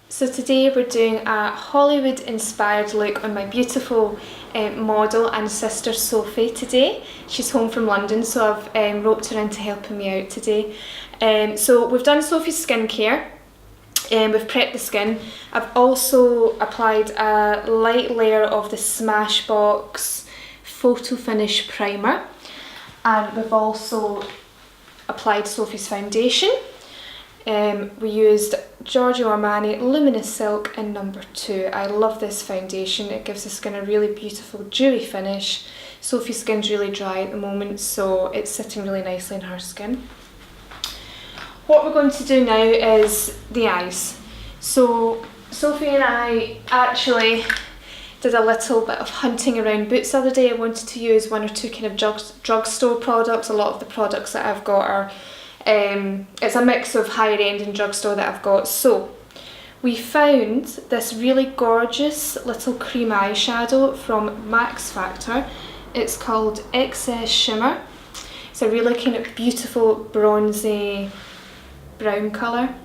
So today we're doing a Hollywood inspired look on my beautiful model and sister Sophie today. She's home from London, so I've roped her into helping me out today. So we've done Sophie's skincare, we've prepped the skin. I've also applied a light layer of the Smashbox Photo Finish Primer, and we've also applied Sophie's foundation. We used Giorgio Armani Luminous Silk in number 2. I love this foundation, it gives the skin a really beautiful dewy finish. Sophie's skin's really dry at the moment, so it's sitting really nicely in her skin. What we're going to do now is the eyes. So Sophie and I actually did a little bit of hunting around Boots the other day. I wanted to use one or two kind of drugstore products. A lot of the products that I've got are it's a mix of higher end and drugstore that I've got. So we found this really gorgeous little cream eyeshadow from Max Factor. It's called Excess Shimmer. It's a really kind of beautiful bronzy brown colour.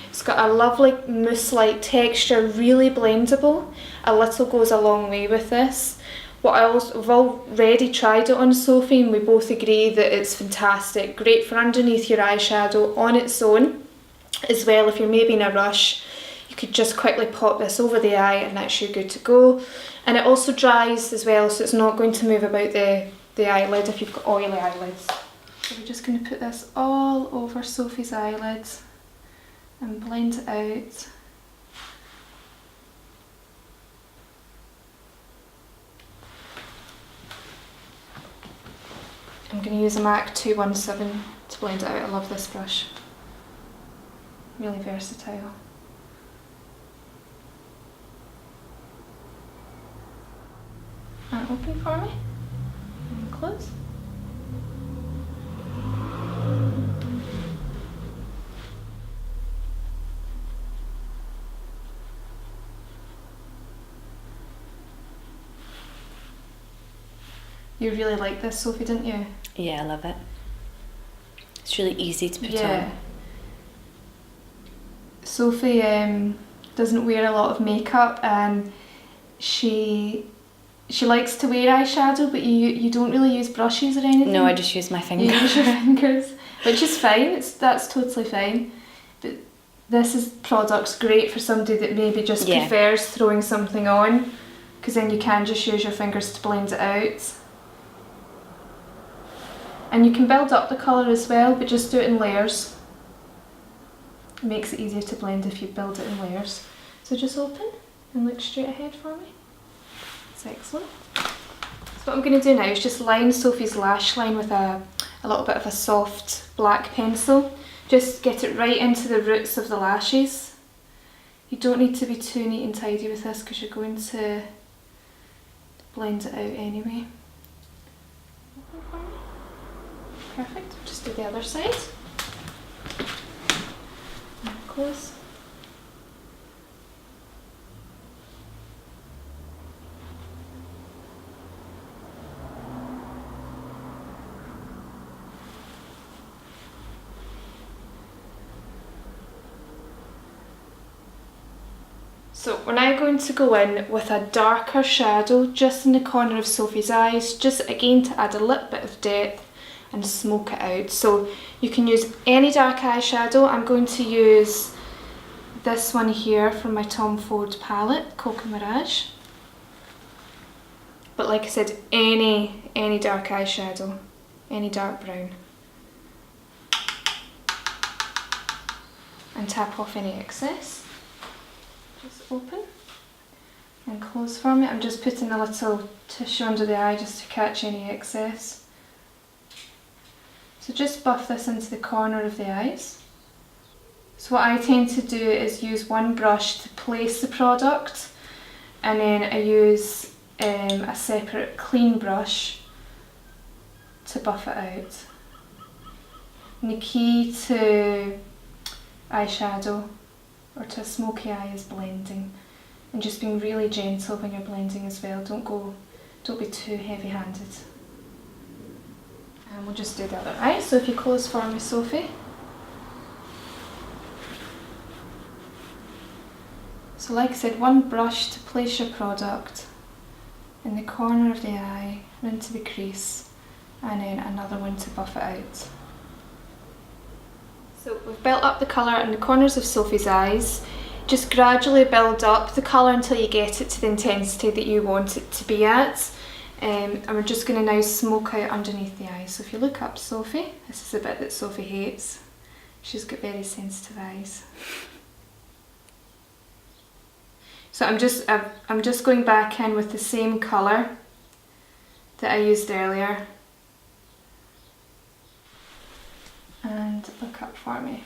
It's got a lovely mousse-like texture, really blendable. A little goes a long way with this. We've already tried it on Sophie and we both agree that it's fantastic. Great for underneath your eyeshadow on its own. As well, if you're maybe in a rush, you could just quickly pop this over the eye and that's you good to go. And it also dries as well, so it's not going to move about the eyelid if you've got oily eyelids. So we're just going to put this all over Sophie's eyelids and blend it out. I'm going to use a MAC 217 to blend it out. I love this brush. Really versatile. And open for me. And close. You really liked this, Sophie, didn't you? Yeah, I love it. It's really easy to put on. Sophie doesn't wear a lot of makeup and she likes to wear eyeshadow, but you don't really use brushes or anything. No, I just use my fingers. You use your fingers, which is fine. That's totally fine. But this product's great for somebody that maybe just prefers throwing something on, because then you can just use your fingers to blend it out. And you can build up the colour as well, but just do it in layers. It makes it easier to blend if you build it in layers. So just open and look straight ahead for me. That's excellent. So what I'm going to do now is just line Sophie's lash line with a little bit of a soft black pencil. Just get it right into the roots of the lashes. You don't need to be too neat and tidy with this because you're going to blend it out anyway. Perfect, just do the other side. And close. So we're now going to go in with a darker shadow just in the corner of Sophie's eyes, just again to add a little bit of depth and smoke it out. So you can use any dark eyeshadow. I'm going to use this one here from my Tom Ford palette, Cocoa Mirage. But like I said, any dark eyeshadow, any dark brown. And tap off any excess. Just open and close for me. I'm just putting a little tissue under the eye just to catch any excess. So just buff this into the corner of the eyes. So what I tend to do is use one brush to place the product, and then I use a separate clean brush to buff it out. And the key to eyeshadow or to a smoky eye is blending, and just being really gentle when you're blending as well. Don't be too heavy-handed. And we'll just do the other eye. So if you close for me, Sophie. So like I said, one brush to place your product in the corner of the eye and into the crease, and then another one to buff it out. So we've built up the colour in the corners of Sophie's eyes. Just gradually build up the colour until you get it to the intensity that you want it to be at. And we're just going to now smoke out underneath the eye. So if you look up Sophie, this is the bit that Sophie hates. She's got very sensitive eyes. So I'm just going back in with the same colour that I used earlier. And look up for me.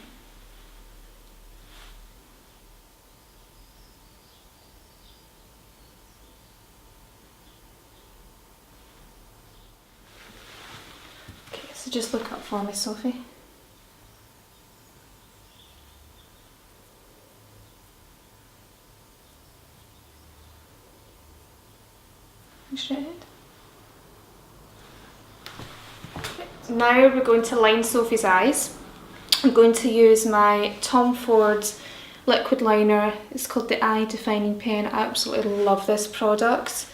Okay, so just look up for me, Sophie. Straight ahead. Okay. So now we're going to line Sophie's eyes. I'm going to use my Tom Ford liquid liner. It's called the Eye Defining Pen. I absolutely love this product.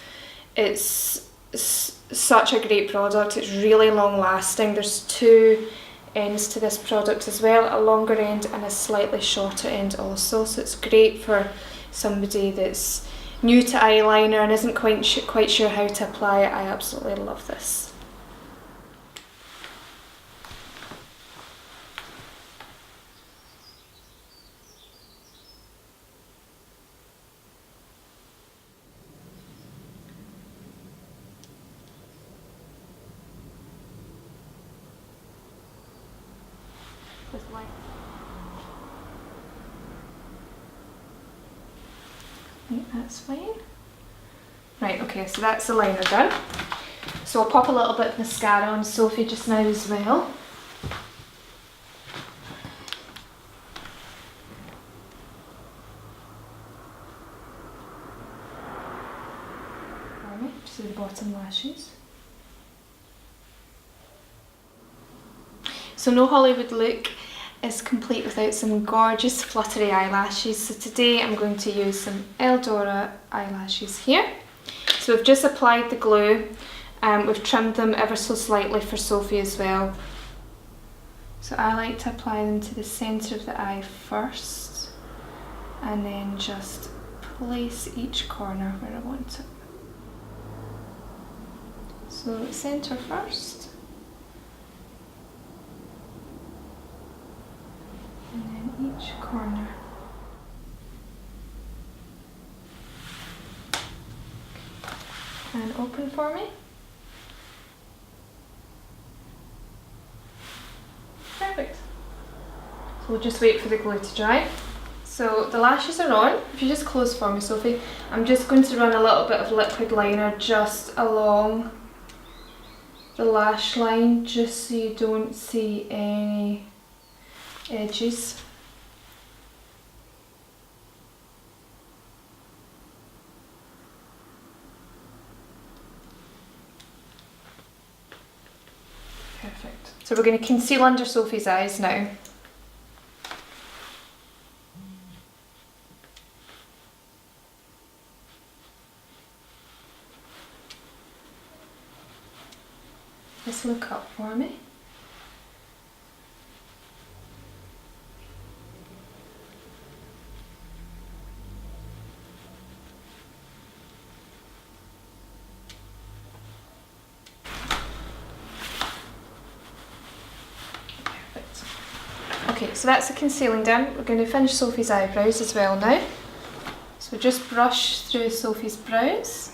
It's such a great product. It's really long lasting. There's two ends to this product as well, a longer end and a slightly shorter end also. So it's great for somebody that's new to eyeliner and isn't quite sure how to apply it. I absolutely love this. That's fine. Right, okay, so that's the liner done. So I'll pop a little bit of mascara on Sophie just now as well. Just to the bottom lashes. So no Hollywood look is complete without some gorgeous fluttery eyelashes. So today I'm going to use some Eldora eyelashes here. So we've just applied the glue and we've trimmed them ever so slightly for Sophie as well. So I like to apply them to the centre of the eye first and then just place each corner where I want it. So centre first. And then each corner. And open for me. Perfect. So we'll just wait for the glue to dry. So the lashes are on. If you just close for me, Sophie, I'm just going to run a little bit of liquid liner just along the lash line, just so you don't see any edges. Perfect. So we're going to conceal under Sophie's eyes now. Just look up for me. Okay, so that's the concealing done. We're going to finish Sophie's eyebrows as well now. So just brush through Sophie's brows.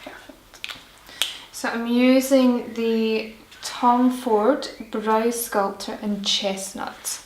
Perfect. So I'm using the Tom Ford Brow Sculptor in Chestnut.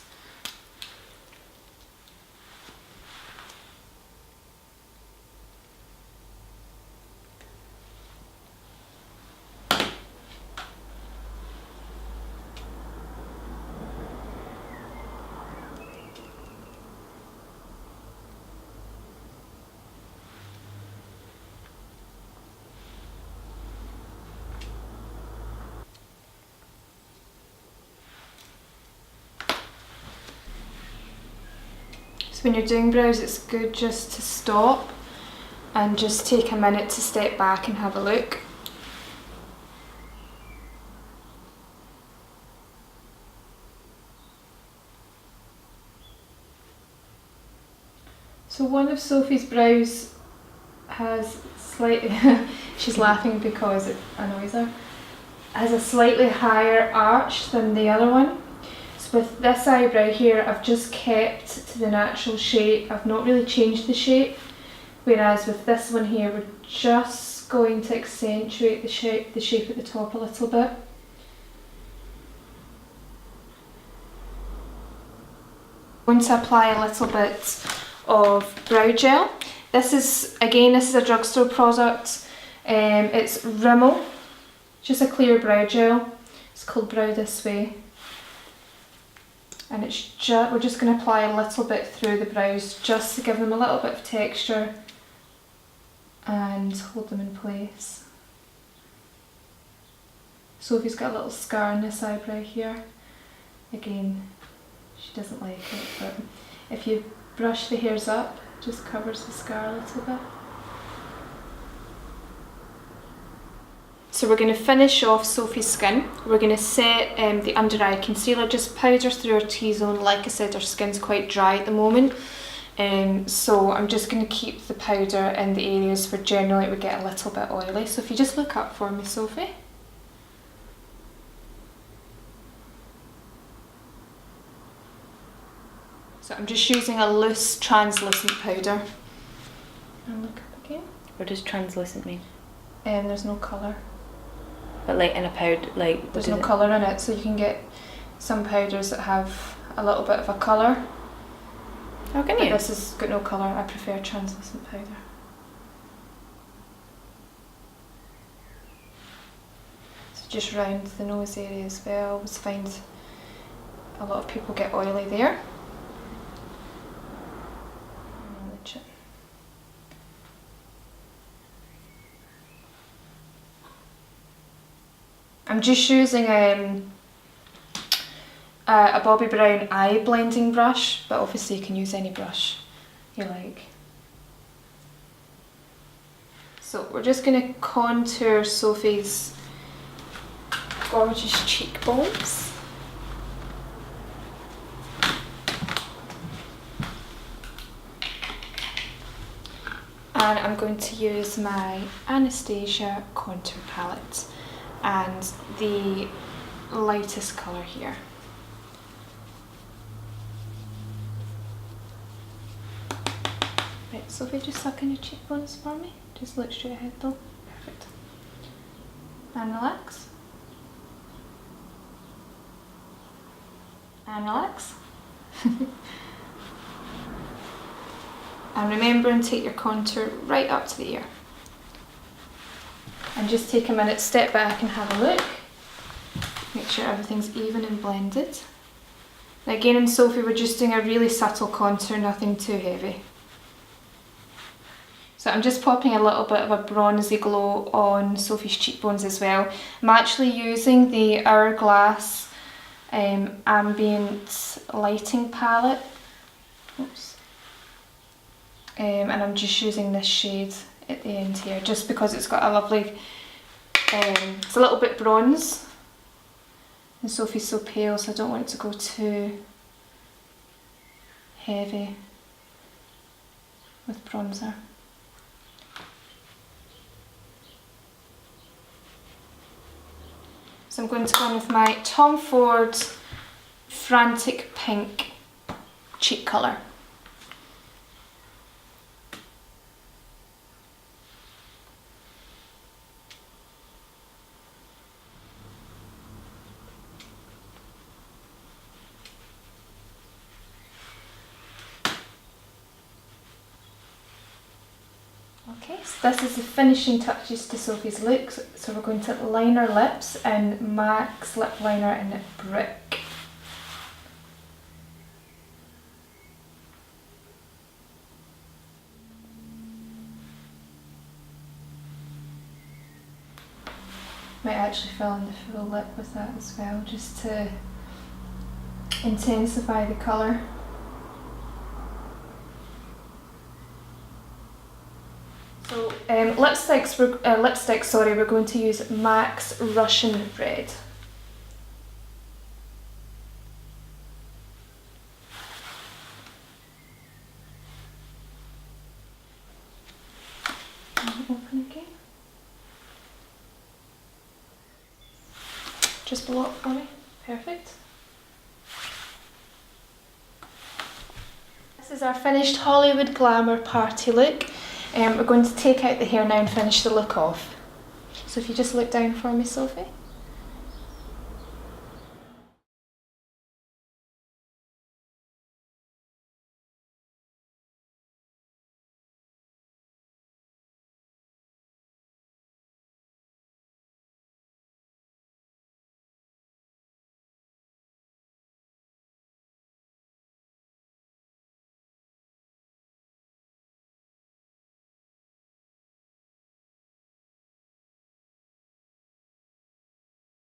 So when you're doing brows, it's good just to stop and just take a minute to step back and have a look. So one of Sophie's brows has slightly, she's laughing because it annoys her, has a slightly higher arch than the other one. So with this eyebrow here, I've just kept to the natural shape. I've not really changed the shape. Whereas with this one here, we're just going to accentuate the shape at the top a little bit. I'm going to apply a little bit of brow gel. This is a drugstore product. It's Rimmel, just a clear brow gel. It's called Brow This Way. And we're just going to apply a little bit through the brows just to give them a little bit of texture and hold them in place. Sophie's got a little scar on this eyebrow here. Again, she doesn't like it, but if you brush the hairs up, it just covers the scar a little bit. So we're going to finish off Sophie's skin. We're going to set the under eye concealer, just powder through our T-zone. Like I said, our skin's quite dry at the moment. So I'm just going to keep the powder in the areas where generally it would get a little bit oily. So if you just look up for me, Sophie. So I'm just using a loose translucent powder. And look up again. What does translucent mean? There's no colour. But like in a powder, like... There's no colour in it, so you can get some powders that have a little bit of a colour. Oh, can but you? This has got no colour. I prefer translucent powder. So just round the nose area as well. I always find a lot of people get oily there. And on the chin. I'm just using a Bobbi Brown eye blending brush, but obviously you can use any brush you like. So we're just going to contour Sophie's gorgeous cheekbones. And I'm going to use my Anastasia contour palette and the lightest colour here. Right, Sophie, just suck in your cheekbones for me. Just look straight ahead though. Perfect. And relax. And relax. And remember, and take your contour right up to the ear. And just take a minute, step back and have a look. Make sure everything's even and blended. Now again in Sophie, we're just doing a really subtle contour, nothing too heavy. So I'm just popping a little bit of a bronzy glow on Sophie's cheekbones as well. I'm actually using the Hourglass ambient lighting palette. Oops. And I'm just using this shade at the end here, just because it's got a lovely, it's a little bit bronze, and Sophie's so pale, so I don't want it to go too heavy with bronzer. So I'm going to go in with my Tom Ford Frantic Pink cheek colour. Okay, so this is the finishing touches to Sophie's look. So we're going to line our lips in MAC's lip liner in Brick. Might actually fill in the full lip with that as well, just to intensify the colour. So lipstick, sorry, we're going to use MAC's Russian Red. Open again. Just blow up for me. Perfect. This is our finished Hollywood Glamour party look. We're going to take out the hair now and finish the look off. So if you just look down for me, Sophie.